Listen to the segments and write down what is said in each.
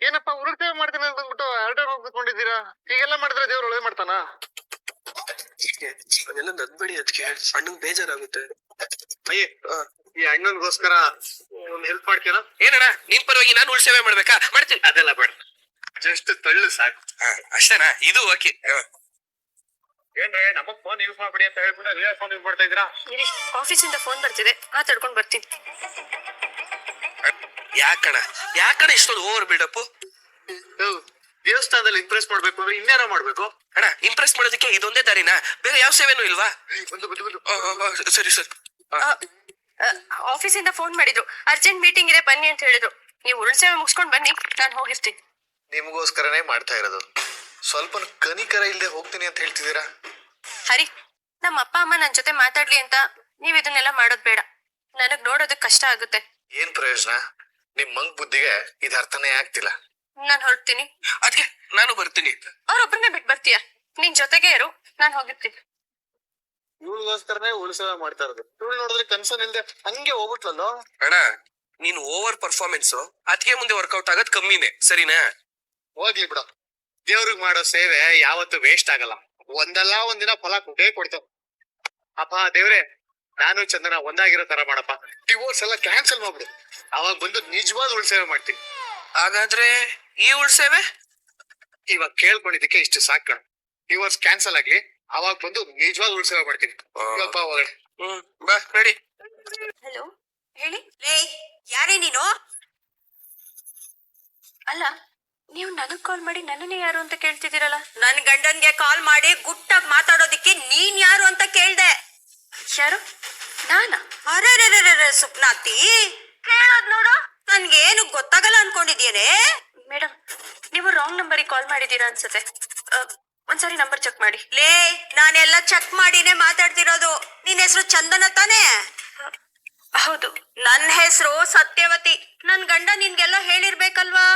ಏನಪ್ಪ ಉರುಳ್ ಸೇವೆ ಮಾಡ್ತೀನಿ ಅಂತ ಅಂದ್ಬಿಟ್ಟು ಹರಟೆ ಕೂತ್ಕೊಂಡಿದ್ದೀರಾ? ಹೀಗೆಲ್ಲ ಮಾಡಿದ್ರೆ ದೇವ್ರು ಒಳ್ಳೆ ಮಾಡ್ತಾನ? ಅದೆಲ್ಲ ನದ್ಬೇಡಿ, ಅದಕ್ಕೆ ಅಣ್ಣಂಗ್ ಬೇಜಾರಾಗುತ್ತೆ. ಅಯ್ಯೇ, ಈ ಅಣ್ಣನ್ಗೋಸ್ಕರ ಒಂದ್ ಹೆಲ್ಪ್ ಮಾಡ್ತೀರಾ? ಏನಣ್ಣ, ನಿಮ್ ಪರವಾಗಿ ನಾನು ಉಳ್ ಸೇವೆ ಮಾಡ್ಬೇಕಾ? ಮಾಡ್ತೀನಿ. ಅದೆಲ್ಲ ಬೇಡ, ಜಸ್ಟ್ ತಳ್ಳು ಸಾಕು. ಅಷ್ಟೇನಾ? ಇದು ಓಕೆ. ಏನ್ರೆ ನಮಗ್ ಫೋನ್ ಯೂಸ್ ಮಾಡ್ಬಿಡಿ ಅಂತ ಹೇಳ್ಬಿಟ್ಟು ನೀವೇ ಫೋನ್ ಯೂಸ್ ಮಾಡ್ತಾ ಇದ್ದೀರಾ? ಆಫೀಸಿಂದ ಫೋನ್ ಬರ್ತಿದೆ, ಮಾತಾಡ್ಕೊಂಡ್ ಬರ್ತೀನಿ. ಯಾಕಣ ಇಷ್ಟೊಂದು ಓವರ್ ಬಿಲ್ಡಪ್? ದೇವಸ್ಥಾನದಲ್ಲಿ ಇಂಪ್ರೆಸ್ ಮಾಡ್ಬೇಕು ಅಂದ್ರೆ ಇನ್ಯಾರ ಮಾಡ್ಬೇಕು? ಅಣ್ಣ, ಇಂಪ್ರೆಸ್ ಮಾಡೋದಕ್ಕೆ ಇದೊಂದೇ ದಾರಿನಾ? ಬೇರೆ ಯಾವ ಸೇವೆನೂ ಇಲ್ವಾ? ಸರಿ ಸರ್. ಆಫೀಸಿಂದ ಫೋನ್ ಮಾಡಿದ್ರು, ಅರ್ಜೆಂಟ್ ಮೀಟಿಂಗ್ ಇದೆ ಬನ್ನಿ ಅಂತ ಹೇಳಿದ್ರು. ನೀವು ಉರುಳ್ ಸೇವೆ ಮುಗಿಸ್ಕೊಂಡ್ ಬನ್ನಿ, ನಾನು ಹೋಗಿರ್ತೀನಿ. ನಿಮಗೋಸ್ಕರನೇ ಮಾಡ್ತಾ ಇರೋದು. ಸ್ವಲ್ಪ ಕನಿಕರ ಇಲ್ಲದೆ ಹೋಗ್ತೀನಿ ಅಂತ ಹೇಳ್ತಿದ್ದೀರಾ? ಹರಿ, ನಮ್ಮ ಅಪ್ಪ ಅಮ್ಮ ನನ್ ಜೊತೆ ಮಾತಾಡ್ಲಿ ಅಂತ ನೀವ್ ಇದನ್ನೆಲ್ಲ ಮಾಡೋದ್ ಬೇಡ. ನನಗ್ ನೋಡೋದಕ್ ಕಷ್ಟ ಆಗುತ್ತೆ. ಏನ್ ಪ್ರಯೋಜನ? ನಿಮ್ ಮಂಗ್ ಬುದ್ಧಿಗೆ ಇದು ಅರ್ಥನೇ ಆಗ್ತಿಲ್ಲ. ನಾನ್ ಹೊರಡ್ತೀನಿ. ಅದ್ಕೆ ನಾನು ಬರ್ತೀನಿ. ಅವ್ರೊಬ್ಬರನ್ನೇ ಬಿಟ್ಟು ಬರ್ತೀಯ? ನಿನ್ ಜೊತೆಗೆ ಇರು, ನಾನ್ ಹೋಗಿರ್ತೀನಿ. ಇವಳಿಗೋಸ್ಕರನೇ ಉಳಿಸೇವೆ ಮಾಡ್ತಾ ಇರೋದು. ಇವಳು ನೋಡಿದ್ರೆ ಕನ್ಸನ್ ಇಲ್ದೆ ಹಂಗೆ ಹೋಗ್ಬಿಟ್ಲಲ್ಲೋ. ಅಣ್ಣ, ನೀನ್ ಓವರ್ ಪರ್ಫಾರ್ಮೆನ್ಸ್ ಅದಕ್ಕೆ ಮುಂದೆ ವರ್ಕೌಟ್ ಆಗೋದ್ ಕಮ್ಮಿನೇ, ಸರಿನಾ? ಹೋಗ್ಲಿ ಬಿಡ, ದೇವ್ರಿಗೆ ಮಾಡೋ ಸೇವೆ ಯಾವತ್ತು ವೇಸ್ಟ್ ಆಗಲ್ಲ. ಒಂದಲ್ಲ ಒಂದಿನ ಫಲ ಕೊಟ್ಟೇ ಕೊಡ್ತಾವ. ಅಪ್ಪ ದೇವ್ರೆ, ನಾನು ಚಂದನ ಒಂದಾಗಿರೋ ತರ ಮಾಡಪ್ಪ. ಡಿವೋರ್ಸ್ ಎಲ್ಲ ಕ್ಯಾನ್ಸಲ್ ಮಾಡ್ಬಿಡು, ಅವಾಗ ಬಂದು ನಿಜವಾದ ಉಳ್ಸೇವೆ ಮಾಡ್ತೀನಿ. ಹಾಗಾದ್ರೆ ಈ ಉಳ್ ಸೇವೆ ಇವಾಗ ಕೇಳ್ಕೊಂಡಿದ್ದಕ್ಕೆ ಇಷ್ಟು ಸಾಕಣ. ಡಿವೋರ್ಸ್ ಕ್ಯಾನ್ಸಲ್ ಆಗ್ಲಿ, ಅವಾಗ ಬಂದು ನಿಜವಾದ ಉಳ್ಸೇವೆ ಮಾಡ್ತೀನಿ. ಒಳಗಡೆ ಬಾ, ರೆಡಿ. ಹಲೋ, ಹೇಳಿ. ಯಾರೇ ನೀನು? ಅಲ್ಲ, ನೀವು ನನಗ್ ಕಾಲ್ ಮಾಡಿ ನನ್ನನ್ನೇ ಯಾರು ಅಂತ ಕೇಳ್ತಿದ್ದೀರಲ್ಲ? ನನ್ ಗಂಡನ್ಗೆ ಕಾಲ್ ಮಾಡಿ ಗುಟ್ಟಾಗಿ ಮಾತಾಡೋದಿಕ್ಕೆ ನೀನ್ ಯಾರು ಅಂತ ಕೇಳ್ದೆ. ಯಾರು? ನಾನಾ? ಅರೆ ಸುಪ್ನಾತಿ, ಕೇಳೋದ್ ನೋಡು, ನನ್ಗೇನು ಗೊತ್ತಾಗಲ್ಲ ಅನ್ಕೊಂಡಿದ್ಯೇನೆ. ಮೇಡಮ್, ನೀವು ರಾಂಗ್ ನಂಬರಿಗೆ ಕಾಲ್ ಮಾಡಿದೀರಾ ಅನ್ಸುತ್ತೆ. ಒಂದ್ಸಾರಿ ನಂಬರ್ ಚೆಕ್ ಮಾಡಿ. ನಾನೆಲ್ಲ ಚೆಕ್ ಮಾಡಿನೇ ಮಾತಾಡ್ತಿರೋದು. ನಿನ್ ಹೆಸರು ಚಂದನ ತಾನೇ? ಹೌದು. ನನ್ ಹೆಸರು ಸತ್ಯವತಿ. ನನ್ ಗಂಡ ನಿನ್ಗೆಲ್ಲ ಹೇಳಿರ್ಬೇಕಲ್ವಾ?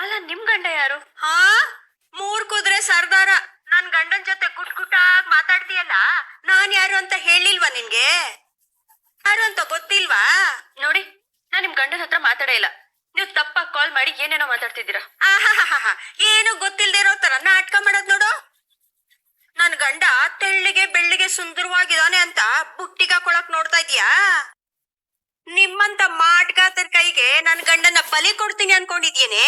ಅಲ್ಲ, ನಿಮ್ ಗಂಡ ಯಾರು? ಹಾ, 3 ಕುದುರೆ ಸರ್ದಾರ. ನನ್ ಗಂಡನ್ ಜೊತೆ ಗುಟ್ಟಾಗಿ ಮಾತಾಡ್ತೀಯಲ್ಲ, ನಾನ್ ಯಾರು ಅಂತ ಹೇಳಿಲ್ವಾ ನಿನ್ಗೆ? ಯಾರು ಅಂತ ಗೊತ್ತಿಲ್ವಾ? ನೋಡಿ, ನಾನ್ ನಿಮ್ ಗಂಡನ ಹತ್ರ ಮಾತಾಡೇ ಇಲ್ಲ. ನೀವು ತಪ್ಪಾಗಿ ಕಾಲ್ ಮಾಡಿ ಏನೇನೋ ಮಾತಾಡ್ತಿದ್ದೀರಾ. ಏನು ಗೊತ್ತಿಲ್ದೇ ಇರೋ ತರ ನಾಟಕ ಮಾಡೋದ್ ನೋಡು. ನನ್ ಗಂಡ ತೆಳ್ಳಿಗೆ ಬೆಳ್ಳಿಗೆ ಸುಂದರವಾಗಿದಾನೆ ಅಂತ ಬುಟ್ಟಿಗೆ ಹಾಕೊಳಕ್ ನೋಡ್ತಾ ಇದೀಯಾ? ನಿಮ್ಮಂತ ಮಾಟ್ಗಾತರ ಕೈಗೆ ನನ್ ಗಂಡನ ಬಲಿ ಕೊಡ್ತೀನಿ ಅನ್ಕೊಂಡಿದ್ಯೇನೆ?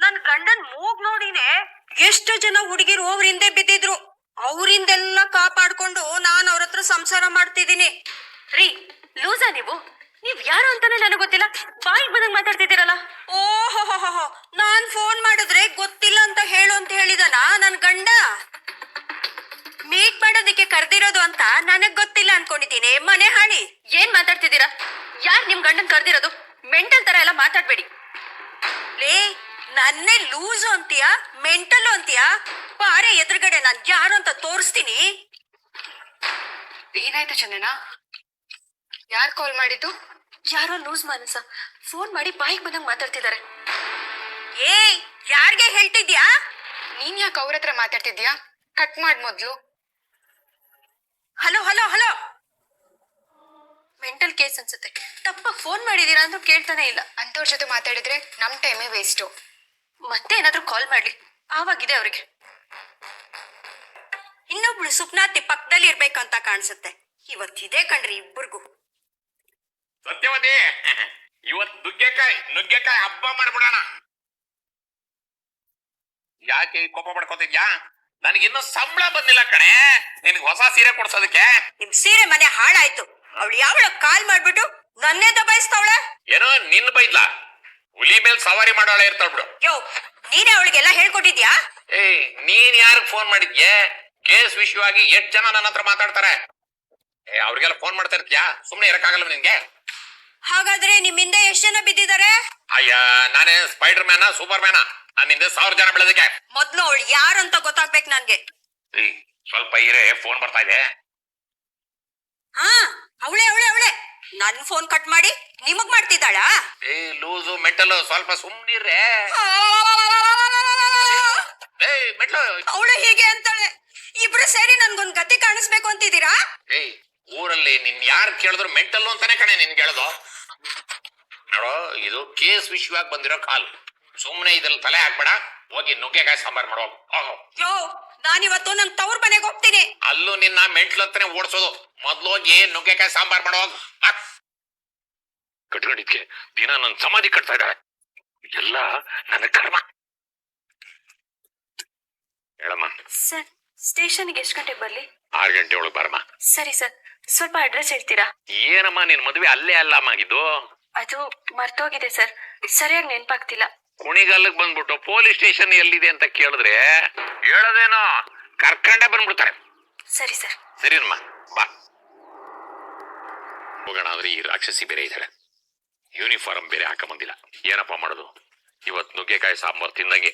ನನ್ ಗಂಡನ್ ಮೂಗ್ ನೋಡಿನೇ ಎಷ್ಟು ಜನ ಹುಡುಗಿರು ಅವ್ರ ಹಿಂದೆ ಬಿದ್ದಿದ್ರು. ಅವ್ರಿಂದೆಲ್ಲ ಕಾಪಾಡ್ಕೊಂಡು ನಾನ್ ಅವ್ರ ಹತ್ರ ಸಂಸಾರ ಮಾಡ್ತಿದ್ದೀನಿ. ರೀ, ಲೂಸಾ ನೀವು? ನೀವ್ ಯಾರು ಅಂತಾನೆ ನನಗ್ ಗೊತ್ತಿಲ್ಲ, ಬಾಯಿಗೆ ಬಂದಂಗ್ ಮಾತಾಡ್ತಿದ್ದೀರಲ್ಲ. ಓಹೋ, ನಾನ್ ಫೋನ್ ಮಾಡಿದ್ರೆ ಗೊತ್ತಿಲ್ಲ ಅಂತ ಹೇಳು ಅಂತ ಹೇಳಿದನ ನನ್ ಗಂಡ? ಮೀಟ್ ಮಾಡೋದಕ್ಕೆ ಕರ್ದಿರೋದು ಅಂತ ನನಗ್ ಗೊತ್ತಿಲ್ಲ ಅನ್ಕೊಂಡಿದ್ದೀನಿ. ಮನೆ ಹಾಳಿ. ಏನ್ ಮಾತಾಡ್ತಿದ್ದೀರಾ? ಯಾರ್ ನಿಮ್ ಗಂಡನ್ ಕರ್ದಿರೋದು? ಮೆಂಟಲ್ ತರ ಎಲ್ಲ ಮಾತಾಡ್ಬೇಡಿ. ನನ್ನೇ ಲೂಸು ಅಂತೀಯ, ಮೆಂಟಲ್ ಅಂತೀಯ? ಬಾರೆ ಎದುರುಗಡೆ ನಾನ್ ಯಾರು ಅಂತ ತೋರಿಸ್ತೀನಿ. ಏನಾಯ್ತು ಚಂದನ? ಯಾರ್ ಕಾಲ್ ಮಾಡಿದ್ದು? ಯಾರೋ ಲೂಸ್ ಮಾನಸ ಫೋನ್ ಮಾಡಿ ಬಾಯಿಗೆ ಬಂದಂಗ್ ಮಾತಾಡ್ತಿದ್ದಾರೆ. ಯಾರ್ಗೆ ಹೇಳ್ತಿದ್ಯಾ? ನೀನ್ ಯಾಕೆ ಅವ್ರ ಹತ್ರ ಮಾತಾಡ್ತಿದ್ಯಾ? ಕಟ್ ಮಾಡ್ ಮೊದ್ಲು. Hello hello hello. Mental case ಅನ್ಸುತ್ತೆ. ತಪ್ಪಾಗಿ ಫೋನ್ ಮಾಡಿದೀರಾ ಅಂದ್ರೂ ಕೇಳ್ತಾನೆ ಇಲ್ಲ. ಅಂತವ್ರ ಜೊತೆ ಮಾತಾಡಿದ್ರೆ ನಮ್ ಟೈಮೇ ವೇಸ್ಟು. ಮತ್ತೆ ಏನಾದ್ರೂ ಕಾಲ್ ಮಾಡ್ಲಿ, ಆವಾಗಿದೆ ಅವ್ರಿಗೆ. ಇನ್ನೊಬ್ಳು ಸುಪ್ನಾತಿ ಪಕ್ಕದಲ್ಲಿ ಇರ್ಬೇಕಂತ ಕಾಣಿಸುತ್ತೆ. ಇವತ್ತಿದೆ ಕಣ್ರಿ ಇಬ್ಬರಿಗೂ. ಸತ್ಯವತಿ, ಇವತ್ ನುಗ್ಗೆಕಾಯಿ ಹಬ್ಬ ಮಾಡ್ಬಿಡೋಣ. ಯಾಕೆ ಕೋಪ ಮಾಡ್ಕೋತಿದ್ಯಾ? ನನಗಿನ್ನೂ ಸಂಬಳ ಬಂದಿಲ್ಲ ಕಣೆ, ನಿನ್ಗೆ ಹೊಸ ಸೀರೆ ಕೊಡ್ಸೋದಕ್ಕೆ. ನಿಮ್ ಸೀರೆ ಮನೆ ಹಾಳಾಯ್ತು. ಅವಳು ಯಾವಳ ಕಾಲ್ ಮಾಡ್ಬಿಟ್ಟು ನನ್ನೇ ದಬಾಯಿಸ್ತಾವಳೆ. ಏನೋ ನಿನ್ ಬೈದ್ಲಾ? ಹುಲಿ ಮೇಲ್ ಸವಾರಿ ಮಾಡೋಳೆ ಇರ್ತಾಳ ಬಿಡು. ನೀನೇ ಅವಳಿಗೆಲ್ಲ ಹೇಳ್ಕೊಟ್ಟಿದ್ಯಾ? ನೀನ್ ಯಾರಿಗ್ ಫೋನ್ ಮಾಡಿದ್ಯೆ? ಕೇಸ್ ವಿಷಯವಾಗಿ 8 ಜನ ನನ್ನ ಹತ್ರ ಮಾತಾಡ್ತಾರೆ. ಅವ್ರಿಗೆಲ್ಲ ಫೋನ್ ಮಾಡ್ತಾ ಇರ್ತೀಯಾ? ಸುಮ್ನೆ ಇರಕ್ಕಾಗಲ್ಲ ನಿನ್ಗೆ? ಹಾಗಾದ್ರೆ ನಿಮ್ಮಿಂದ ಎಷ್ಟ್ ಜನ ಬಿದ್ದಿದ್ದಾರೆ? ಅಯ್ಯ, ನಾನೇ ಸ್ಪೈಡರ್ ಮ್ಯಾನ, ಸೂಪರ್ ಮ್ಯಾನ? ನನ್ನಿಂದ 1000 ಜನ ಬೆಳೆದಕ್ಕೆ. ಮೊದ್ಲು ಅವಳು ಯಾರು ಅಂತ ಗೊತ್ತಾಗ್ಬೇಕು ನನ್ಗೆ. ಸ್ವಲ್ಪ ಇರೇ, ಫೋನ್ ಬರ್ತಾ ಇದೆ. ಹಾ, ಅವಳೆ ನನ್ ಫೋನ್ ಕಟ್ ಮಾಡಿ ನಿಮಗ್ ಮಾಡ್ತಿದ್ದಾಳ? ಲೂಸು ಮೆಂಟಲ್, ಸ್ವಲ್ಪ ಸುಮ್ನಿರ್ರೆ. ಅವಳು ಹೀಗೆ ಅಂತಾಳೆ. ಇಬ್ರು ಸೇರಿ ನನ್ಗೊಂದ್ ಗತಿ ಕಾಣಿಸ್ಬೇಕು ಅಂತಿದ್ದೀರಾ? ಊರಲ್ಲಿ ನಿನ್ ಯಾರು ಕೇಳಿದ್ರು ಮೆಂಟಲ್ ಅಂತಾನೆ ಕಣೆ ನಿನ್ ಕೇಳೋದು. ನೋಡೋ, ಇದು ಕೇಸ್ ವಿಷಯವಾಗಿ ಬಂದಿರೋ ಕಾಲ್. ಸುಮ್ನೆ ಇದ್ರಲ್ಲಿ ತಲೆ ಹಾಕ್ಬೇಡ. ಹೋಗಿ ನುಗ್ಗೆಕಾಯಿ ಸಾಂಬಾರ್ ಮಾಡೋ ಹೋಗು. ಯೋ ನಾನಿವತ್ತು ನಮ್ ತವ್ರ ಮನೆಗೆ ಹೋಗ್ತೀನಿ. ಅಲ್ಲೂ ನಿನ್ನ ಮೆಂಟ್ಲು ಅಂತಾನೆ ಓಡಿಸೋದು. ಮೊದ್ಲು ಹೋಗಿ ನುಗ್ಗೆಕಾಯಿ ಸಾಂಬಾರ್ ಮಾಡೋ ಹೋಗು. ಕಟ್ಕೊಂಡಿದ್ಕೆ ದಿನ ನನ್ ಸಮಾಧಿ ಕಟ್ತಾ ಇದ್ದಾರೆ. ಎಲ್ಲ ನನ್ನ ಕರ್ಮ. ಹೇಳಮ್ಮ. ಸರ್ ಸ್ಟೇಷನ್ಗೆ ಎಷ್ಟು ಗಂಟೆಗೆ ಬರ್ಲಿ? 6 ಗಂಟೆ ಒಳಗೆ ಬರಮ್ಮ. ಸರಿ ಸರ್, ಸ್ವಲ್ಪ ಅಡ್ರೆಸ್ ಹೇಳ್ತೀರಾ? ಏನಮ್ಮ ನಿನ್ ಮದ್ವೆ ಅಲ್ಲೇ ಅಲ್ಲಮ್ಮ ಆಗಿದ್ದು? ಅದು ಮರ್ತೋಗಿದೆ ಸರ್, ಸರಿಯಾಗಿ ನೆನ್ಪಾಗ್ತಿಲ್ಲ. ಕುಣಿಗಲ್ಗ್ ಬಂದ್ಬಿಟ್ಟು ಪೊಲೀಸ್ ಸ್ಟೇಷನ್ ಎಲ್ಲಿದೆ ಅಂತ ಕೇಳಿದ್ರೆ ಹೇಳೋದೇನೋ ಕರ್ಕೊಂಡೇ ಬಂದ್ಬಿಡ್ತಾರೆ. ಸರಿ ಸರ್. ಸರಿನಮ್ಮ, ಬಾ ಹೋಗೋಣ. ಆದ್ರೆ ಈ ರಾಕ್ಷಸಿ ಬೇರೆ ಇದ್ದಾಳೆ, ಯೂನಿಫಾರ್ಮ್ ಬೇರೆ ಹಾಕೊಂಬಂದಿಲ್ಲ. ಏನಪ್ಪಾ ಮಾಡೋದು? ಇವತ್ ನುಗ್ಗೆಕಾಯಿ ಸಾಂಬಾರ್ ತಿಂದಂಗೆ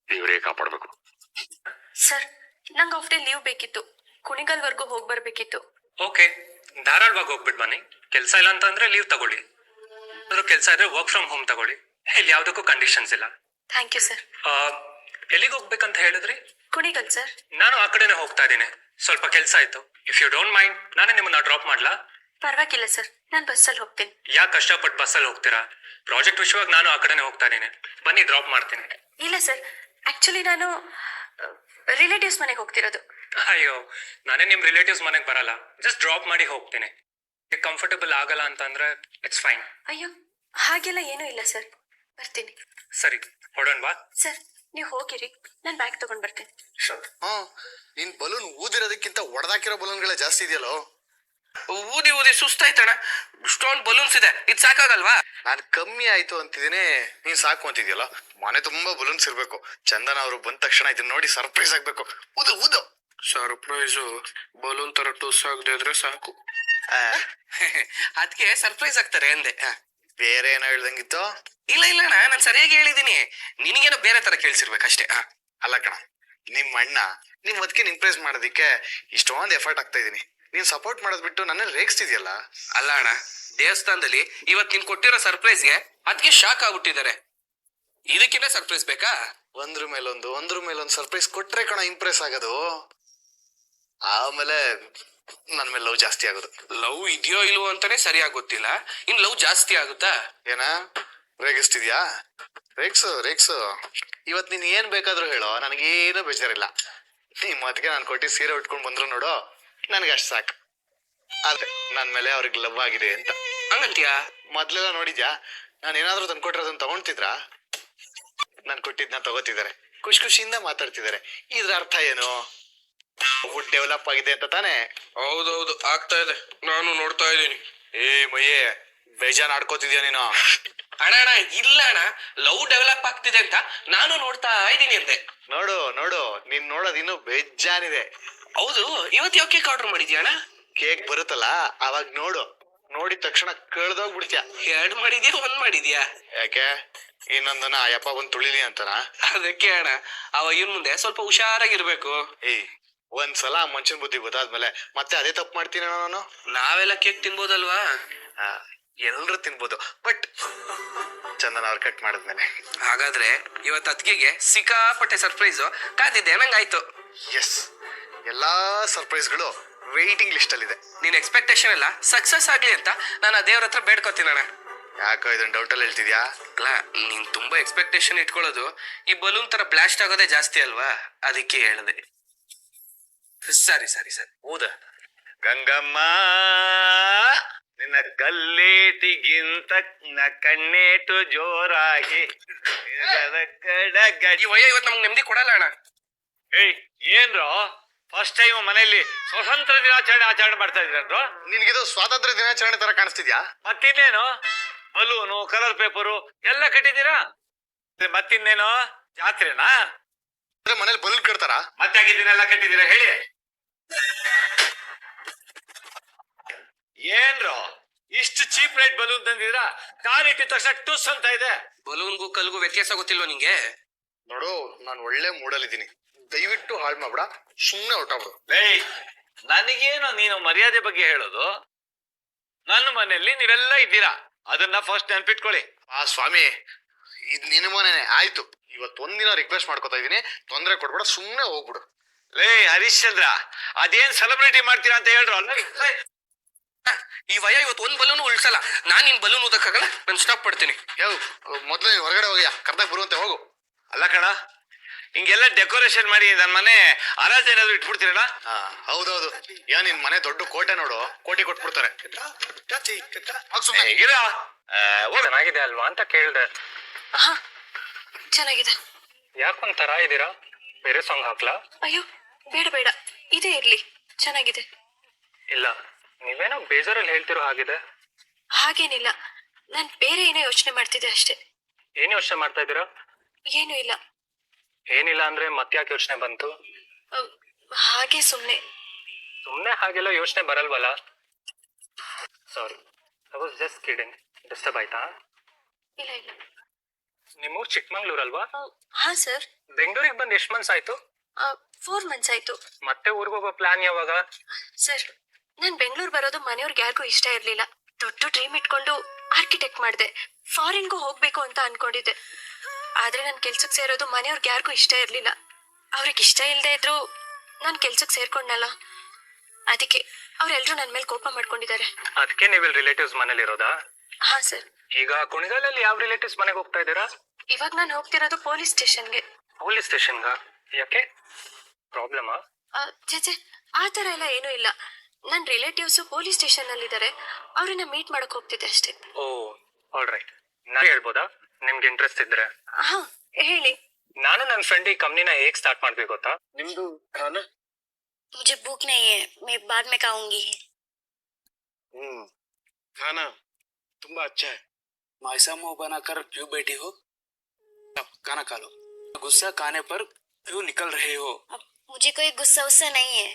ದೇವರೇ ಕಾಪಾಡ್ಬೇಕು. ಸರ್ ನಂಗೆ ಆಫ್ ಡೇ ಲೀವ್ ಬೇಕಿತ್ತು, ಕುಣಿಗಲ್ವರೆಗೂ ಹೋಗಿ ಬರ್ಬೇಕಿತ್ತು. ಓಕೆ, ಧಾರಾಳವಾಗಿ ಹೋಗ್ಬಿಟ್ಟು ಬನ್ನಿ. ಕೆಲಸ ಇಲ್ಲ ಅಂತಂದ್ರೆ ಲೀವ್ ತಗೊಳ್ಳಿ. ಕೆಲಸ ಇದ್ರೆ ವರ್ಕ್ ಫ್ರಮ್ ಹೋಮ್ ತಗೊಳ್ಳಿ. ಇಲ್ಲಿ ಯಾವ್ದಕ್ಕೂ ಕಂಡೀಷನ್ಸ್ ಇಲ್ಲ. Thank you sir. ಎಲ್ಲಿಗೆ ಹೋಗ್ಬೇಕಂತ ಹೇಳಿದ್ರಿ? ಕುಣಿಗಲ್ ಸರ್. ನಾನು ಆ ಕಡೆನೆ ಹೋಗ್ತಾ ಇದ್ದೀನಿ, ಸ್ವಲ್ಪ ಕೆಲಸ ಆಯ್ತು. ಇಫ್ ಯು ಡೋಂಟ್ ಮೈಂಡ್ ನಾನೇ ನಿಮ್ಮನ್ನ ಡ್ರಾಪ್ ಮಾಡ್ಲಾ? ಪರವಾಗಿಲ್ಲ ಸರ್, ನಾನು ಬಸ್ಸಲ್ಲಿ ಹೋಗ್ತೀನಿ. ಯಾಕೆ ಕಷ್ಟಪಟ್ಟು ಬಸ್ಸಲ್ಲಿ ಹೋಗ್ತೀರಾ? ಪ್ರಾಜೆಕ್ಟ್ ವಿಷಯವಾಗಿ ನಾನು ಆ ಕಡೆನೆ ಹೋಗ್ತಾ ಇದ್ದೀನಿ, ಬನ್ನಿ ಡ್ರಾಪ್ ಮಾಡ್ತೀನಿ. ಇಲ್ಲ ಸರ್, ಆಕ್ಚುಲಿ ನಾನು ರಿಲೇಟಿವ್ಸ್ ಮನೆಗೆ ಹೋಗ್ತಿರೋದು. ಅಯ್ಯೋ, ನಾನೇ ನಿಮ್ ರಿಲೇಟಿವ್ಸ್ ಮನೆಗೆ ಬರಲ್ಲ, ಜಸ್ಟ್ ಡ್ರಾಪ್ ಮಾಡಿ ಹೋಗ್ತೀನಿ. ಕಂಫರ್ಟಬಲ್ ಆಗಲ್ಲ ಅಂತಂದ್ರೆ ಇಟ್ಸ್ ಫೈನ್. ಅಯ್ಯೋ ಹಾಗೆಲ್ಲ ಏನೂ ಇಲ್ಲ ಸರ್, ಬರ್ತೀನಿ. ಸರಿ, ಹೊಡೋಣ ಬಾ. ಸರ್ ನೀವು ಹೋಗಿರಿ, ನಾನು ಬ್ಯಾಗ್ ತಗೊಂಡ್ ಬರ್ತೀನಿ. ನಿನ್ ಬಲೂನ್ ಊದಿರೋದಕ್ಕಿಂತ ಒಡೆದಾಕಿರೋ ಬಲೂನ್ಗಳೇ ಜಾಸ್ತಿ ಇದೆಯಲ್ಲೋ. ಊದಿ ಊದಿ ಸುಸ್ತಾಯ್ತಣ್ಣ. ಇಷ್ಟೊಂದು ಬಲೂನ್ಸ್ ಇದೆ, ಇದು ಸಾಕಾಗಲ್ವಾ? ನಾನ್ ಕಮ್ಮಿ ಆಯ್ತು ಅಂತಿದ್ದೀನಿ, ನೀನ್ ಸಾಕು ಅಂತಿದ್ಯಲ್ಲ. ಮನೆ ತುಂಬಾ ಬಲೂನ್ಸ್ ಇರ್ಬೇಕು. ಚಂದನ ಅವರು ಬಂದ ತಕ್ಷಣ ಇದನ್ನ ನೋಡಿ ಸರ್ಪ್ರೈಸ್ ಆಗ್ಬೇಕು. ಊದು ಊದು. ಸರ್ಪ್ರೈಸು ಬಲೂನ್ ತರ ಟುಸ್ ಆಗದೆ ಇದ್ರೆ ಸಾಕು. ಅದಕ್ಕೆ ಸರ್ಪ್ರೈಸ್ ಆಗ್ತಾರೆ ಅಂದೆ. ಬೇರೆ ಏನೋ ಹೇಳ್ದಂಗಿತ್ತು. ಇಲ್ಲ ಇಲ್ಲ ಅಣ್ಣ, ನಾನು ಸರಿಯಾಗಿ ಹೇಳಿದೀನಿ. ನಿನಗೇನೋ ಬೇರೆ ತರ ಕೇಳಿಸಿರ್ಬೇಕಷ್ಟೇ. ಅಲ್ಲ ಕಣ, ನಿಮ್ ಅಣ್ಣ ನಿಮ್ ಅದಕ್ಕೆ ಇಂಪ್ರೆಸ್ ಮಾಡೋದಿಕ್ಕೆ ಇಷ್ಟೊಂದು ಎಫರ್ಟ್ ಆಗ್ತಾ ಇದೀನಿ. ನೀನ್ ಸಪೋರ್ಟ್ ಮಾಡೋದ್ ಬಿಟ್ಟು ನನ್ನ ರೇಗಿಸ್ತಿದ್ಯಲ್ಲ. ಅಲ್ಲ ಅಣ್ಣ, ದೇವಸ್ಥಾನದಲ್ಲಿ ಇವತ್ ನೀನ್ ಕೊಟ್ಟಿರೋ ಸರ್ಪ್ರೈಸ್ಗೆ ಅದಕ್ಕೆ ಶಾಕ್ ಆಗ್ಬಿಟ್ಟಿದ್ದಾರೆ. ಇದಕ್ಕಿಂತ ಸರ್ಪ್ರೈಸ್ ಬೇಕಾ? ಒಂದ್ರ ಮೇಲೊಂದು ಸರ್ಪ್ರೈಸ್ ಕೊಟ್ರೆ ಕಣ ಇಂಪ್ರೆಸ್ ಆಗೋದು. ಆಮೇಲೆ ನನ್ ಮೇಲೆ ಲವ್ ಜಾಸ್ತಿ ಆಗೋದು. ಲವ್ ಇದೆಯೋ ಇಲ್ವೋ ಅಂತಾನೆ ಸರಿಯಾಗಿ ಗೊತ್ತಿಲ್ಲ, ಇನ್ ಲವ್ ಜಾಸ್ತಿ ಆಗುತ್ತಾ? ಏನ ರೇಗಿಸ್ತಿದ್ಯಾ? ರೇಗ್ಸು. ಇವತ್ ನೀನ್ ಏನ್ ಬೇಕಾದ್ರೂ ಹೇಳೋ, ನನಗೇನು ಬೇಜಾರಿಲ್ಲ. ನಿಮ್ ಮತ್ಗೆ ನಾನು ಕೊಟ್ಟಿ ಸೀರೆ ಉಟ್ಕೊಂಡ್ ಬಂದ್ರು ನೋಡೋ, ನನ್ಗೆ ಅಷ್ಟ್ ಸಾಕು. ಆದ್ರೆ ನನ್ ಮೇಲೆ ಅವ್ರಿಗೆ ಲವ್ ಆಗಿದೆ ಅಂತ ಹಂಗಂತೀಯಾ? ಮೊದ್ಲೆಲ್ಲ ನೋಡಿದ್ಯಾ, ನಾನು ಏನಾದ್ರೂ ತಂದ್ಕೊಟ್ರದನ್ನ ತಗೊಂತಿದ್ರಾ? ನಾನ್ ಕೊಟ್ಟಿದ್ನ ತಗೋತಿದ್ದಾರೆ, ಖುಷಿಯಿಂದ ಮಾತಾಡ್ತಿದ್ದಾರೆ. ಇದ್ರ ಅರ್ಥ ಏನು? ಫುಡ್ ಡೆವಲಪ್ ಆಗಿದೆ ಅಂತ ತಾನೇ? ಹೌದೌದು, ಆಗ್ತಾ ಇದೆ, ನಾನು ನೋಡ್ತಾ ಇದ್ದೀನಿ. ಮಯ್ಯೇ, ಬೇಜಾನ್ ಆಡ್ಕೋತಿದ್ಯಾ ನೀನು? ಅಣ್ಣ ಇಲ್ಲ ಅಣ್ಣ, ಲವ್ ಡೆವಲಪ್ ಆಗ್ತಿದೆ ಅಂತ ನಾನು ನೋಡ್ತಾ ಇದ್ದೀನಿ ಅಂದೆ. ನೋಡು, ನೀನ್ ನೋಡೋದ್ ಇನ್ನು ಬೇಜಾನಿದೆ. ಹೌದು, ಇವತ್ತು ಯಾವ ಕೇಕ್ ಆರ್ಡರ್ ಮಾಡಿದ್ಯಾ ಅಣ್ಣ? ಕೇಕ್ ಬರುತ್ತಲ್ಲ ಅವಾಗ ನೋಡಿದ ತಕ್ಷಣ ಕಳ್ದೋಗ್ಬಿಡ್ತೀಯ. 2 ಮಾಡಿದ್ಯಾ 1 ಮಾಡಿದ್ಯಾ? ಯಾಕೆ, ಇನ್ನೊಂದನ ಯಪ್ಪ ಬಂದ್ ತುಳಿಲಿ ಅಂತನ? ಅದಕ್ಕೆ ಅಣ್ಣ, ಅವ ಇವ್ನ ಮುಂದೆ ಸ್ವಲ್ಪ ಹುಷಾರಾಗಿರ್ಬೇಕು. ಒಂದ್ಸಲ ಮನುಷ್ಯನ್ ಬುದ್ಧಿ ಗೊತ್ತಾದ್ಮೇಲೆ ಮತ್ತೆ ಅದೇ ತಪ್ಪು ಮಾಡ್ತೀನಿ ನಾನು. ನಾವೆಲ್ಲ ಕೇಕ್ ತಿನ್ಬೋದಲ್ವಾ? ಎಲ್ರು ತಿನ್ಬೋದು, ಬಟ್ ಚಂದನ ಅವ್ರು ಕಟ್ ಮಾಡಿದ್ಮೇಲೆ. ಹಾಗಾದ್ರೆ ಇವತ್ತು ಅದ್ಗೆಗೆ ಸಿಕ್ಕಾಪಟ್ಟೆ ಸರ್ಪ್ರೈಸ್ ಕಾದಿದ್ದೆ ನಂಗಾಯ್ತು. ಎಸ್, ಎಲ್ಲಾ ಸರ್ಪ್ರೈಸ್ಗಳು ವೇಟಿಂಗ್ ಲಿಸ್ಟ್ ಅಲ್ಲಿ ಇದೆ. ನಿನ್ ಎಕ್ಸ್ಪೆಕ್ಟೇಷನ್ ಎಲ್ಲ ಸಕ್ಸಸ್ ಆಗ್ಲಿ ಅಂತ ನಾನು ದೇವ್ರ ಹತ್ರ ಬೇಡ್ಕೋತೀನಿ ಅಣ್ಣ. ಯಾಕೋ ಇದನ್ನ ಡೌಟ್ ಅಲ್ಲಿ ಹೇಳ್ತಿದ್ಯಾ? ಅಲ್ಲ, ನೀನ್ ತುಂಬಾ ಎಕ್ಸ್ಪೆಕ್ಟೇಷನ್ ಇಟ್ಕೊಳ್ಳೋದು ಈ ಬಲೂನ್ ತರ ಬ್ಲಾಸ್ಟ್ ಆಗೋದೇ ಜಾಸ್ತಿ ಅಲ್ವಾ, ಅದಕ್ಕೆ ಹೇಳಿದೆ. ಸರಿ ಹೌದ? ಗಂಗಮ್ಮ, ನಿನ್ನ ಕಲ್ಲೇಟಿಗಿಂತ ಕಣ್ಣೇಟು ಜೋರಾಗಿ ಈ ವಯ ಇವತ್ತು ನಮ್ಗೆ ನೆಮ್ಮದಿ ಕೊಡಲ್ಲ ಅಣ್ಣ. ಏನ್ರೋ ಫಸ್ಟ್ ಟೈಮ್ ಮನೆಯಲ್ಲಿ ಸ್ವತಂತ್ರ ಆಚರಣೆ ಮಾಡ್ತಾ ಇದ್ರಂದ್ರು? ನಿನ್ಗಿದು ಸ್ವಾತಂತ್ರ್ಯ ದಿನಾಚರಣೆ ತರ ಕಾಣಿಸ್ತಿದ್ಯಾ? ಮತ್ತಿನ್ನೇನು, ಬಲೂನು, ಕಲರ್ ಪೇಪರು ಎಲ್ಲ ಕಟ್ಟಿದ್ದೀರಾ? ಮತ್ತಿನ್ನೇನು, ಜಾತ್ರೆನಾ? ಮನೇಲಿ ಬಲೂನ್ ಕಟ್ತಾರ? ಮತ್ತೆ ಆಗಿದ್ದೀನೆಲ್ಲ ಕಟ್ಟಿದ್ದೀರಾ ಹೇಳಿ? ಏನ್ರೋ ಇಷ್ಟು ಚೀಪ್ ರೇಟ್ ಬಲೂನ್ ತಂದಿದ್ರಾ? ಕಾರ್ ಇಟ್ಟಿದ ತಕ್ಷಣ ಟುಸ್ ಅಂತ ಇದೆ. ಬಲೂನ್ಗೂ ಕಲ್ಗೂ ವ್ಯತ್ಯಾಸ ಗೊತ್ತಿಲ್ವಾ ನಿಂಗೆ? ನೋಡು, ನಾನು ಒಳ್ಳೆ ಮೂಡಲ್ಲಿದ್ದೀನಿ, ದಯವಿಟ್ಟು ಹಾಳು ಮಾಡ್ಬೇಡ, ಸುಮ್ನೆ ಹೊರಟಾಗ್ಬಿಡು. ನನಗೇನು ನೀನು ಮರ್ಯಾದೆ ಬಗ್ಗೆ ಹೇಳೋದು? ನನ್ನ ಮನೆಯಲ್ಲಿ ನೀವೆಲ್ಲ ಇದ್ದೀರಾ, ಅದನ್ನ ಫಸ್ಟ್ ನೆನ್ಪಿಟ್ಕೊಳ್ಳಿ. ಸ್ವಾಮಿ, ಇದ್ ನಿನ್ನ ಮನೆನೆ ಆಯ್ತು. ಇವತ್ತೊಂದಿನ ರಿಕ್ವೆಸ್ಟ್ ಮಾಡ್ಕೊತಾ ಇದೀನಿ, ತೊಂದ್ರೆ ಕೊಡ್ಬೇಡ, ಸುಮ್ನೆ ಹೋಗ್ಬಿಡು. ಹರೀಶ್ ಚಂದ್ರ, ಅದೇನ್ ಸೆಲೆಬ್ರಿಟಿ ಮಾಡ್ತೀರಾ ಅಂತ ಹೇಳ್ರು ಅಲ್ಲ? ಈ ವಯ ಇವತ್ತು ಒಂದ್ ಬಲೂನು ಉಳ್ಸಲ್ಲ. ನಾನ್ ನಿನ್ ಬಲೂನ್ ಊದಕ್ಕಾಗಲ್ಲ, ನಾನು ಸ್ಟಾಪ್ ಪಡ್ತೀನಿ. ಮೊದ್ಲು ನೀನ್ ಹೊರಗಡೆ ಹೋಗ್ಯಾ, ಕರ್ದಾಗ ಬರುವಂತೆ ಹೋಗು. ಅಲ್ಲ ಕಣ, ಹಿಂಗೆಲ್ಲ ಡೆಕೋರೇಷನ್ ಮಾಡಿ ನನ್ನ ಮನೆ ಹರಾಜ್ ಏನಾದ್ರು ಇಟ್ಬಿಡ್ತೀರಲ್ಲ? ಹೌದೌದು. ನಿನ್ ಮನೆ ದೊಡ್ಡ ಕೋಟೆ ನೋಡು, ಕೋಟಿ ಕೊಟ್ಬಿಡ್ತಾರೆ. ಚೆನ್ನಾಗಿದೆ ಅಲ್ವಾ ಅಂತ ಕೇಳ್ದೆ. ಹಾ ಚೆನ್ನಾಗಿದೆ. ಯಾಕೊಂಥರ ಇದ್ದೀರಾ? ಬೇರೆ ಸಾಂಗ್ ಹಾಕ್ಲಾ? ಅಯ್ಯೋ ಬೇಡ ಬೇಡ, ಇದೇ ಇರ್ಲಿ, ಚೆನ್ನಾಗಿದೆ. ಇಲ್ಲ, ನೀವೇನೋ ಬೇಜಾರಲ್ಲಿ ಹೇಳ್ತಿರೋ ಹಾಗಿದೆ. ಹಾಗೇನಿಲ್ಲ, ನಾನ್ ಬೇರೆ ಏನೋ ಯೋಚನೆ ಮಾಡ್ತಿದ್ದೆ ಅಷ್ಟೇ. ಏನ್ ಯೋಚನೆ ಮಾಡ್ತಾ ಇದ್ದೀರಾ? ಏನೂ ಇಲ್ಲ. ಏನಿಲ್ಲ ಅಂದ್ರೆ ಮತ್ತ್ಯಾಕೆ ಯೋಚನೆ ಬಂತು? ಅಹ್, ಹಾಗೆ ಸುಮ್ನೆ. ಸುಮ್ನೆ ಹಾಗೆಲ್ಲ ಯೋಚನೆ ಬರಲ್ವಲ್ಲ. Sorry, I was just kidding. Disturb ಆಯ್ತಾ? ಇಲ್ಲ ಇಲ್ಲ. ನಿಮ್ಮೂರ್ ಚಿಕ್ಕಮಂಗ್ಳೂರ್ ಅಲ್ವಾ? ಹಾ ಸರ್. ಬೆಂಗಳೂರಿಗೆ ಬಂದ್ ಎಷ್ಟ್ ಮಂತ್ಸ್ ಆಯ್ತು? 4 months ಆಯ್ತು. ಮತ್ತೆ ಊರಿಗೆ ಹೋಗೋ ಪ್ಲಾನ್ ಯಾವಾಗ? ಸರ್, ನಾನ್ ಬೆಂಗಳೂರು ಬರೋದು ಮನೆಯವ್ರಿಗೆ ಯಾರಿಗೂ ಇಷ್ಟ ಇರ್ಲಿಲ್ಲ. ದೊಡ್ಡ ಡ್ರೀಮ್ ಇಟ್ಕೊಂಡು ಆರ್ಕಿಟೆಕ್ಟ್ ಮಾಡಿದೆ. ಫಾರಿನ್ಗೂ ಹೋಗ್ಬೇಕು ಅಂತ ಅನ್ಕೊಂಡಿದ್ದೆ. ಆದ್ರೆ ನನ್ ಕೆಲ್ಸಕ್ಕೆ ಸೇರೋದು ಮನೆಯವ್ರಿಗೆ ಯಾರಿಗೂ ಇಷ್ಟ ಇರ್ಲಿಲ್ಲ. ಅವ್ರಿಗೆ ಇಷ್ಟ ಇಲ್ಲದೆ ಇದ್ರು ನಾನ್ ಕೆಲ್ಸಕ್ಕೆ ಸೇರ್ಕೊಂಡಲ್ಲ, ಅದಕ್ಕೆ ಅವ್ರೆಲ್ರೂ ನನ್ ಮೇಲೆ ಕೋಪ ಮಾಡ್ಕೊಂಡಿದ್ದಾರೆ. ಅದಕ್ಕೆ ನೀವು ರಿಲೇಟಿವ್ಸ್ ಮನೇಲಿ ಇರೋದಾ? ಹಾ ಸರ್. ಈಗ ಕುಣಿಗಲಲ್ಲಿ ಯಾವ ರಿಲೇಟಿವ್ಸ್ ಮನೆಗೆ ಹೋಗ್ತಾ ಇದ್ದೀರಾ? ಇವಾಗ ನಾನು ಹೋಗ್ತಿರೋದು ಪೊಲೀಸ್ ಸ್ಟೇಷನ್ಗೆ. ಪೊಲೀಸ್ ಸ್ಟೇಷನ್ಗ? ಯಾಕೆ? ಪ್ರಾಬ್ಲಮಾ? ಚೇಚೆ, ಆ ಥರ ಎಲ್ಲ ಏನೂ ಇಲ್ಲ. ನನ್ನ ರಿಲೇಟಿವ್ಸು ಪೊಲೀಸ್ ಸ್ಟೇಷನ್ ಅಲ್ಲಿ ಇದ್ದಾರೆ. ಅವ್ರನ್ನ ಮೀಟ್ ಮಾಡಕ್ ಹೋಗ್ತಿದ್ದೆ ಅಷ್ಟೇ. ಓ, ಆಲ್ ರೈಟ್. ನಾನು ಹೇಳ್ಬೋದಾ ನಿಮ್ಗೆ ಇಂಟ್ರೆಸ್ಟ್ ಇದ್ರೆ? ಹಾ ಹೇಳಿ. ನಾನು ನನ್ನ ಫ್ರೆಂಡ್ ಈ ಕಂಪ್ನಿನ ಹೇಗ್ ಸ್ಟಾರ್ಟ್ ಮಾಡ್ಬೇಕು ಗೊತ್ತಾ? ನಿಮ್ದು ಖಾನ? मुझे भूख नहीं है, मैं बाद में खाऊंगी. खाना ತುಂಬಾ अच्छा है. मायसा मुंह बनाकर क्यों बैठी हो? खाना खा लो. गुस्सा खाने पर क्यों निकल रहे हो? अब मुझे कोई गुस्सा उस्सा नहीं है,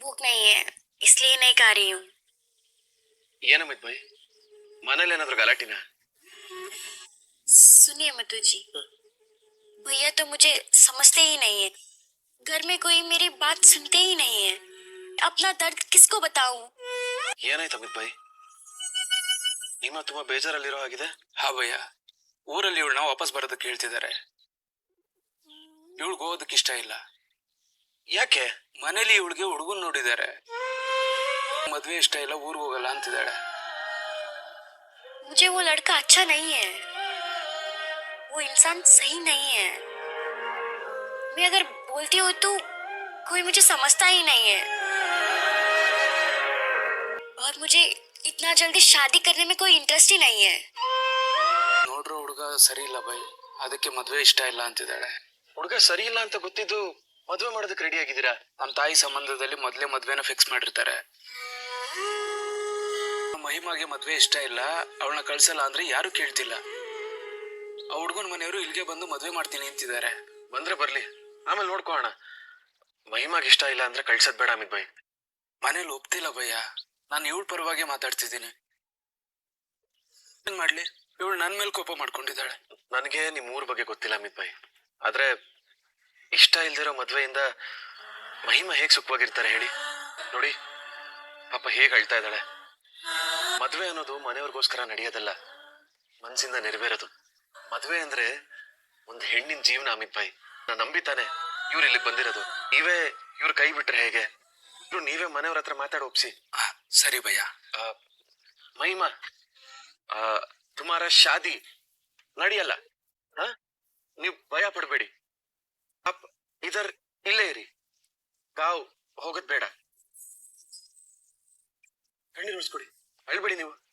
भूख नहीं है इसलिए नहीं खा रही हूँ. ಏನಮಿತ್ ಬೈ, ಮನೇಲಿ ಏನಾದ್ರು ಗಲಾಟಿನ? सुनिए मधु जी, भैया तो मुझे समझते ही नहीं है. घर में कोई मेरी बात सुनते ही नहीं है. अपना दर्द किसको बताऊं? ಏನಾಯ್ತು ಅಮಿತ್ ಬೈ, ನಿಮ್ಮ ತುಂಬಾ ಬೇಜಾರಲ್ಲಿರೋ ಹಾಗಿದೆ. ಹಾ ಭಯ್ಯ, ಊರಲ್ಲಿ ಇವಳನ್ನ ವಾಪಸ್ ಬರೋದಕ್ಕೆ ಹೇಳ್ತಿದ್ದಾರೆ. ಇವಳಿಗೆ ಹೋಗೋದಕ್ಕೆ ಇಷ್ಟ ಇಲ್ಲ. ಯಾಕೆ? ಮನೇಲಿ ಇವಳಿಗೆ ಹುಡುಗನ್ ನೋಡಿದ್ದಾರೆ. ಮದ್ವೆ ಇಷ್ಟ ಇಲ್ಲ, ಊರಿಗೆ ಹೋಗಲ್ಲ ಅಂತಿದ್ದಾಳೆ. मुझे वो लड़का अच्छा नहीं है, वो इंसान सही नहीं है. मैं अगर बोलती हूँ तो कोई मुझे समझता ही नहीं है. और मुझे इतना जल्दी शादी करने में कोई इंटरेस्ट ही नहीं है. ನೋಡ್ರೋ ಹುಡುಗ ಸರಿ ಇಲ್ಲ ಬೈ, ಅದಕ್ಕೆ ಮದ್ವೆ ಇಷ್ಟ ಇಲ್ಲ ಅಂತಿದ್ದಾಳೆ. ಹುಡುಗ ಸರಿ ಇಲ್ಲ ಅಂತ ಗೊತ್ತಿದ್ದು ಮದುವೆ ಮಾಡೋದಕ್ಕೆ ರೆಡಿ ಆಗಿದ್ದೀರಾ? ನಮ್ಮ ತಾಯಿ ಸಂಬಂಧದಲ್ಲಿ ಮೊದಲೇ ಮದ್ವೆನ ಫಿಕ್ಸ್ ಮಾಡಿರ್ತಾರೆ. ಮಹಿಮಾಗೆ ಮದ್ವೆ ಇಷ್ಟ ಇಲ್ಲ, ಅವಳನ್ನ ಕಳ್ಸಲ್ಲ ಅಂದ್ರೆ ಯಾರು ಕೇಳ್ತಿಲ್ಲ. ಆ ಹುಡುಗನ ಮನೆಯವರು ಇಲ್ಲಿಗೆ ಬಂದು ಮದ್ವೆ ಮಾಡ್ತೀನಿ ಅಂತಿದ್ದಾರೆ. ಬಂದ್ರೆ ಬರ್ಲಿ, ಆಮೇಲೆ ನೋಡ್ಕೋಣ. ಮಹಿಮಾಗ್ ಇಷ್ಟ ಇಲ್ಲ ಅಂದ್ರೆ ಕಳ್ಸದ್ ಬೇಡ ಅಮಿತ್ ಬೈ. ಮನೇಲಿ ಒಪ್ತಿಲ್ಲ ಭಯ್ಯ, ನಾನು ಇವಳ ಪರವಾಗಿ ಮಾತಾಡ್ತಿದ್ದೀನಿ. ಏನ್ ಮಾಡ್ಲಿ, ಇವಳು ನನ್ ಮೇಲೆ ಕೋಪ ಮಾಡ್ಕೊಂಡಿದ್ದಾಳೆ. ನನಗೆ ನಿಮ್ ಊರ್ ಬಗ್ಗೆ ಗೊತ್ತಿಲ್ಲ ಅಮಿತ್ ಬೈ, ಆದ್ರೆ ಇಷ್ಟ ಇಲ್ದಿರೋ ಮದ್ವೆಯಿಂದ ಮಹಿಮಾ ಹೇಗ್ ಸುಖವಾಗಿರ್ತಾರೆ ಹೇಳಿ? ನೋಡಿ ಪಾಪ ಹೇಗ್ ಅಳ್ತಾ ಇದ್ದಾಳೆ. ಮದ್ವೆ ಅನ್ನೋದು ಮನೆಯವ್ರಿಗೋಸ್ಕರ ನಡೆಯೋದಲ್ಲ, ಮನ್ಸಿಂದ ನೆರವೇರೋದು. ಮದ್ವೆ ಅಂದ್ರೆ ಒಂದು ಹೆಣ್ಣಿನ ಜೀವನ ಅಮಿತ್ ಬೈ. ನಾನು ನಂಬಿತಾನೆ ಇವ್ರು ಇಲ್ಲಿಗೆ ಬಂದಿರೋದು. ನೀವೇ ಇವ್ರ ಕೈ ಬಿಟ್ರೆ ಹೇಗೆ? ನೀವೇ ಮನೆಯವ್ರ ಹತ್ರ ಮಾತಾಡಿ ಒಪ್ಸಿ. ಸರಿ ಭಯ್ಯ. ಮಹಿಮಾ, ತುಮಾರ ಶಾದಿ ನಡೆಯಲ್ಲ. ನೀವು ಭಯ ಪಡ್ಬೇಡಿ. ಅಪ್ ಇದರ್ ಇಲ್ಲೇ ಇರಿ, ಗಾವ್ ಹೋಗೋದ್ ಬೇಡ. ಕಣ್ಣೀರ್ ಉಳಿಸ್ಕೊಡಿ, ಅಳ್ಬೇಡಿ ನೀವು.